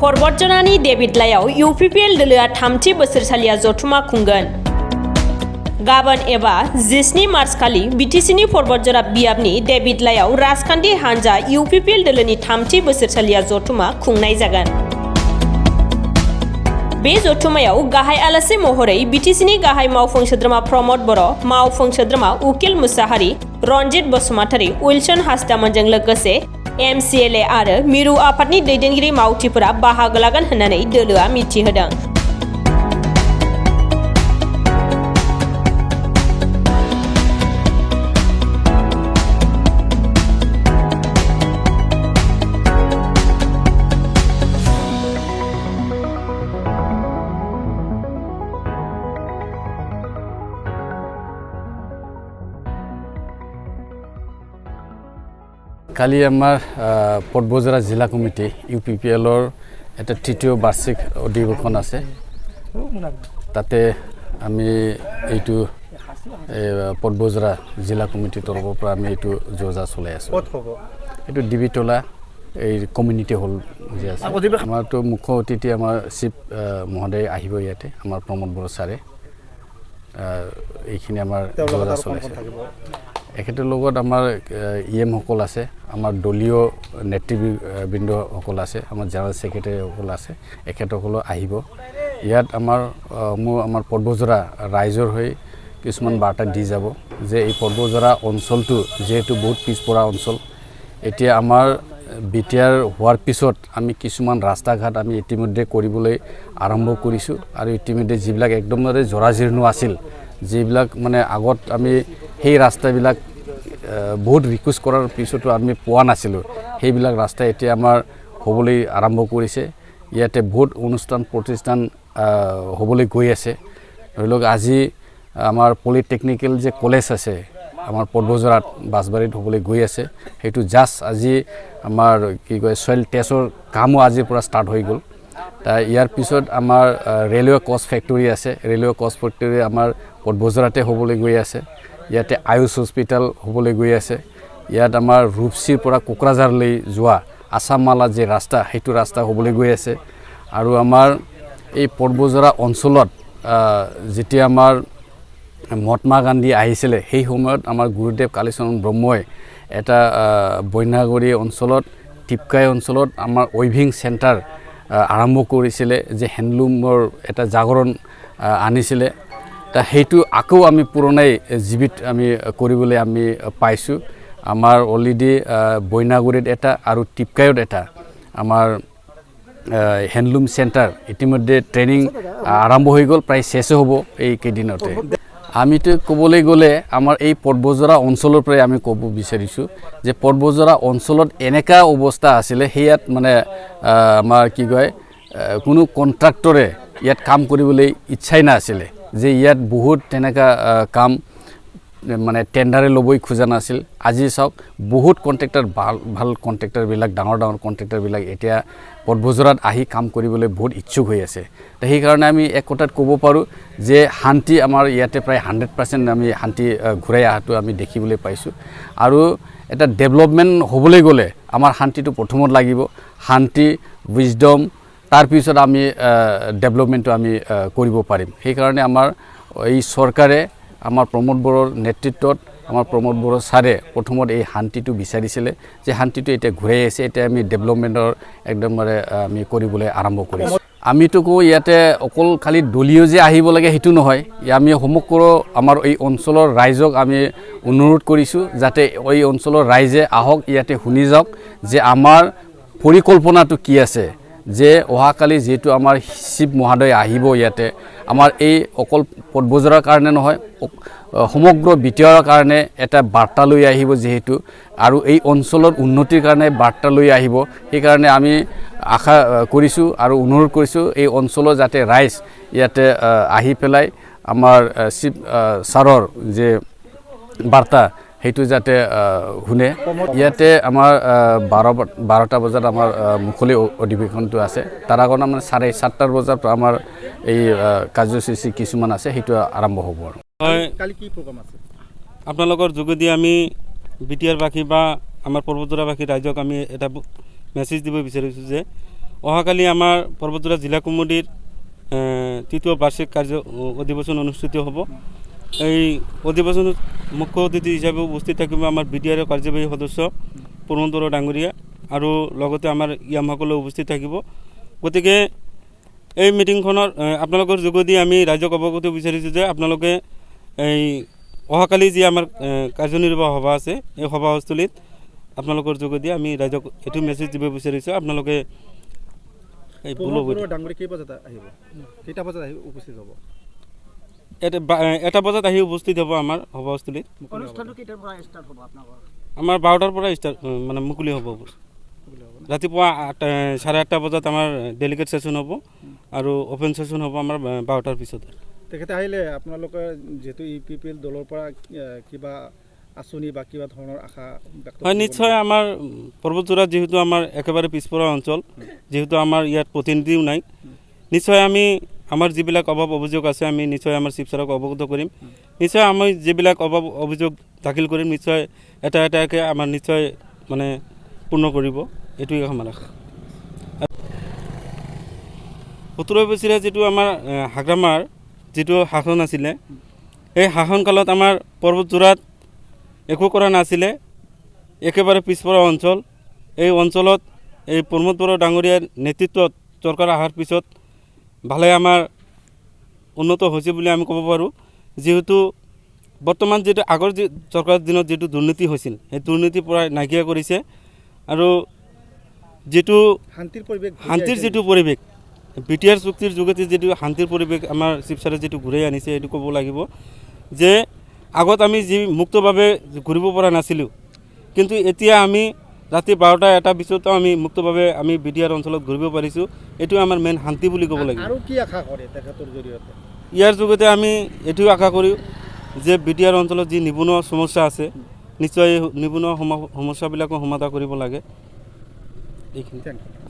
परबतजरानि देबिदलायाव इउपिपिएल दोलोआ 3थि बोसोरसालिया जथुमा खुंगोन। गाबोन एबा 17 मार्च खालि बिटिसिनि परबतजरा बियाबनि देबिदलायाव राजखान्थि हान्जा इउपिपिएल दोलोनि 3थि बोसोरसालिया जथुमा खुंनाय जागोन। बे जथुमायाव गाहाय आलासि महरै बिटिसिनि गाहाय मावफुं सोद्रोमा प्रमद बर', मावफुं सोद्रोमा उकिल मुसाहारि, रनजित बसुमतारी, उइलसन हासदामोनजों लोगोसे एमसिएलए आरो मिरु आफादनि दैदेनगिरि मावथिफोरा बाहागो लागोन होननानै दोलोआ मिथिहोदों। কালি আমাৰ বদঝৰ জিলা কমিটি ইউপিপিএলৰ এটা তৃতীয় বাৰ্ষিক অধিৱেশন আছে। তাতে আমি এইটো বদঝৰ জিলা কমিটিৰ তৰফৰ পৰা আমি এইটো যোজা চলাই আছোঁ। এইটো ডিবিটলা এই কমিউনিটি হল যে আছে। আমাৰতো মুখ্য অতিথি আমাৰ চিফ মহোদয় আহিব ইয়াতে, আমাৰ প্ৰমোদ বড়ো ছাৰে। এইখিনি আমাৰ যোজা চলাইছে। এখেতৰ লগত আমাৰ ইএম সকল আছে, আমাৰ দলীয় নেতৃবৃন্দসকল আছে, আমাৰ জেনেৰেল ছেক্ৰেটাৰী সকল আছে, এখেতসকলো আহিব। ইয়াত আমাৰ বদঝৰা ৰাইজৰ হৈ কিছুমান বাৰ্তা দি যাব যে এই বদঝৰা অঞ্চলটো যেহেতু বহুত পিছপৰা অঞ্চল, এতিয়া আমাৰ বিটিআৰ হোৱাৰ পিছত আমি কিছুমান ৰাস্তা ঘাট আমি ইতিমধ্যে কৰিবলৈ আৰম্ভ কৰিছোঁ আৰু ইতিমধ্যে যিবিলাক একদমৰে জৰাজীৰ্ণ আছিল, যিবিলাক মানে আগত আমি সেই ৰাস্তাবিলাক বহুত ৰিকুৱেষ্ট কৰাৰ পিছতো আমি পোৱা নাছিলোঁ, সেইবিলাক ৰাস্তা এতিয়া আমাৰ হ'বলৈ আৰম্ভ কৰিছে। ইয়াতে বহুত অনুষ্ঠান প্ৰতিষ্ঠান হ'বলৈ গৈ আছে। ধৰি লওক আজি আমাৰ পলিটেকনিকেল যে কলেজ আছে আমাৰ বদঝৰাত বাছবাৰীত হ'বলৈ গৈ আছে, সেইটো জাষ্ট আজি আমাৰ কি কয় চইল টেষ্টৰ কামো আজিৰ পৰা ষ্টাৰ্ট হৈ গ'ল। ইয়াৰ পিছত আমাৰ ৰেলৱে কচ ফেক্টৰী আছে, ৰেলৱে কচ ফেক্টৰী আমাৰ বদঝৰাতে হ'বলৈ গৈ আছে। ইয়াতে আয়ুষ হস্পিটেল হ'বলৈ গৈ আছে। ইয়াত আমাৰ ৰূপসীৰ পৰা কোকৰাঝাৰলৈ যোৱা আছামমালা যে ৰাস্তা, সেইটো ৰাস্তা হ'বলৈ গৈ আছে। আৰু আমাৰ এই বদঝৰা অঞ্চলত যেতিয়া আমাৰ মহাত্মা গান্ধী আহিছিলে, সেই সময়ত আমাৰ গুৰুদেৱ কালীচৰণ ব্ৰহ্মই এটা বন্যাগুৰি অঞ্চলত, টিপকাই অঞ্চলত আমাৰ উইভিং চেণ্টাৰ আৰম্ভ কৰিছিলে, যে হেণ্ডলুমৰ এটা জাগৰণ আনিছিলে। সেইটো আকৌ আমি পুৰণাই জীৱিত আমি কৰিবলৈ আমি পাইছোঁ। আমাৰ অলৰেডি বন্যাগুৰিত এটা আৰু টিপকাইত এটা আমাৰ হেণ্ডলুম চেণ্টাৰ ইতিমধ্যে ট্ৰেইনিং আৰম্ভ হৈ গ'ল, প্ৰায় শেষে হ'ব এই কেইদিনতে। আমিতো ক'বলৈ গ'লে আমাৰ এই বদঝৰা অঞ্চলৰ পৰাই আমি ক'ব বিচাৰিছোঁ যে বদঝৰা অঞ্চলত এনেকুৱা অৱস্থা আছিলে, সেয়াত মানে আমাৰ কি কয় কোনো কণ্ট্ৰাক্টৰে ইয়াত কাম কৰিবলৈ ইচ্ছাই নাছিলে, যে ইয়াত বহুত তেনেকুৱা কাম মানে টেণ্ডাৰে ল'বই খোজা নাছিল। আজি চাওক বহুত কণ্ট্ৰেক্টৰ ভাল কণ্ট্ৰেক্টৰবিলাক, ডাঙৰ কণ্ট্ৰেক্টৰবিলাক এতিয়া বদঝৰাত আহি কাম কৰিবলৈ বহুত ইচ্ছুক হৈ আছে। সেইকাৰণে আমি এক কথাত ক'ব পাৰোঁ যে শান্তি আমাৰ ইয়াতে প্ৰায় 100% আমি শান্তি ঘূৰাই অহাটো আমি দেখিবলৈ পাইছোঁ। আৰু এটা ডেভেলপমেণ্ট হ'বলৈ গ'লে আমাৰ শান্তিটো প্ৰথমত লাগিব, শান্তি, উইজডম, তাৰপিছত আমি ডেভেলপমেণ্টটো আমি কৰিব পাৰিম। সেইকাৰণে আমাৰ এই চৰকাৰে আমাৰ প্ৰমোদ বড়োৰ নেতৃত্বত আমাৰ প্ৰমোদ বড়ো ছাৰে প্ৰথমত এই শান্তিটো বিচাৰিছিলে, যে শান্তিটো এতিয়া ঘূৰাই আছে, এতিয়া আমি ডেভেলপমেণ্টৰ একদমৰে আমি কৰিবলৈ আৰম্ভ কৰিছোঁ। আমিতো কওঁ ইয়াতে অকল খালি দলীয় যে আহিব লাগে সেইটো নহয়, আমি সমগ্ৰ আমাৰ এই অঞ্চলৰ ৰাইজক আমি অনুৰোধ কৰিছোঁ যাতে এই অঞ্চলৰ ৰাইজে আহক, ইয়াতে শুনি যাওক যে আমাৰ পৰিকল্পনাটো কি আছে, যে অহাকালি যিহেতু আমাৰ শিৱ মহোদয় আহিব ইয়াতে, আমাৰ এই অকল বদঝৰাৰ কাৰণে নহয়, সমগ্ৰ বিটিআৰৰ কাৰণে এটা বাৰ্তা লৈ আহিব যিহেতু, আৰু এই অঞ্চলৰ উন্নতিৰ কাৰণে বাৰ্তা লৈ আহিব। সেইকাৰণে আমি আশা কৰিছোঁ আৰু অনুৰোধ কৰিছোঁ এই অঞ্চলৰ যাতে ৰাইজ ইয়াতে আহি পেলাই আমাৰ শিৱ ছাৰৰ যে বাৰ্তা সেইটো যাতে শুনে। ইয়াতে আমাৰ 12টা বজাত আমাৰ মুকলি অধিৱেশনটো আছে, তাৰ আগত আমাৰ 7:30 বজাত আমাৰ এই কাৰ্যসূচী কিছুমান আছে, সেইটো আৰম্ভ হ'ব। কালি কি প্ৰগ্ৰাম আছে? আপোনালোকৰ যোগেদি আমি বিটিআৰবাসী বা আমাৰ বদঝৰাবাসী ৰাইজক আমি এটা মেছেজ দিব বিচাৰিছোঁ যে অহাকালি আমাৰ পৰ্বতজোৰা জিলা কমিটিৰ তৃতীয় বাৰ্ষিক অধিৱেশন অনুষ্ঠিত হ'ব। এই অধিৱেশনত মুখ্য অতিথি হিচাপে উপস্থিত থাকিব আমাৰ BDR কাৰ্যবাহী সদস্য প্ৰমোদ বড়ো ডাঙৰীয়া আৰু লগতে আমাৰ ইয়ামসকলো উপস্থিত থাকিব। গতিকে এই মিটিংখনৰ আপোনালোকৰ যোগেদি আমি ৰাইজক অৱগত বিচাৰিছোঁ যে আপোনালোকে এই অহাকালি যি আমাৰ কাৰ্যনিৰ্বাহ সভা আছে এই সভাস্থলীত আপোনালোকৰ যোগেদি আমি ৰাইজক এইটো মেছেজ দিব বিচাৰিছোঁ আপোনালোকে এটা বজাত আহি উপস্থিত হ'ব আমাৰ সভাস্থলীত। আমাৰ 12টাৰ পৰা ষ্টাৰ্ট মানে মুকলি হ'ব। ৰাতিপুৱা 8:30 বজাত আমাৰ ডেলিগেট ছেশ্যন হ'ব আৰু অপেন ছেশ্যন হ'ব আমাৰ 12টাৰ পিছত। তেখেতে আহিলে আপোনালোকে যিহেতু UPPL দলৰ পৰা কিবা আঁচনি বা কিবা ধৰণৰ আশা হয়, নিশ্চয় আমাৰ পৰ্বতজোৰা যিহেতু আমাৰ একেবাৰে পিছপৰা অঞ্চল, যিহেতু আমাৰ ইয়াত প্ৰতিনিধিও নাই, নিশ্চয় আমি আমাৰ যিবিলাক অভাৱ অভিযোগ আছে আমি নিশ্চয় আমাৰ চিফ ছাৰক অৱগত কৰিম। নিশ্চয় আমি যিবিলাক অভাৱ অভিযোগ দাখিল কৰিম নিশ্চয় এটা এটাকৈ আমাৰ নিশ্চয় মানে পূৰ্ণ কৰিব, এইটোৱে আমাৰ আশা। 17 বছৰীয়া যিটো আমাৰ হাগ্ৰামাৰ যিটো শাসন আছিলে এই শাসনকালত আমাৰ পৰ্বতজোৰাত একো কৰা নাছিলে, একেবাৰে পিছপৰা অঞ্চল। এই অঞ্চলত এই প্ৰমোদ বড়ো ডাঙৰীয়াৰ নেতৃত্বত চৰকাৰ অহাৰ পিছত ভালে আমাৰ উন্নত হৈছে বুলি আমি ক'ব পাৰোঁ। যিহেতু বৰ্তমান যিটো আগৰ যি চৰকাৰৰ দিনত যিটো দুৰ্নীতি হৈছিল সেই দুৰ্নীতি প্ৰায় নাইকিয়া কৰিছে আৰু যিটো শান্তিৰ যিটো পৰিৱেশ BTR চুক্তিৰ যোগেদি যিটো শান্তিৰ পৰিৱেশ আমাৰ চিফ ছাৰে যিটো ঘূৰাই আনিছে এইটো ক'ব লাগিব যে আগত আমি যি মুক্তভাৱে ঘূৰিব পৰা নাছিলোঁ, কিন্তু এতিয়া আমি ৰাতি 12টা-1টা পিছতো আমি মুক্তভাৱে আমি BTR অঞ্চলত ঘূৰিব পাৰিছোঁ। এইটো আমাৰ মেইন শান্তি বুলি ক'ব লাগিব। আৰু কি আশা কৰে তেখেতৰ জৰিয়তে? ইয়াৰ যোগেদি আমি এইটোও আশা কৰোঁ যে BTR অঞ্চলত যি নিবনুৱা সমস্যা আছে নিশ্চয় নিবনুৱা সমস্যাবিলাকো সমাধান কৰিব লাগে। এইখিনি।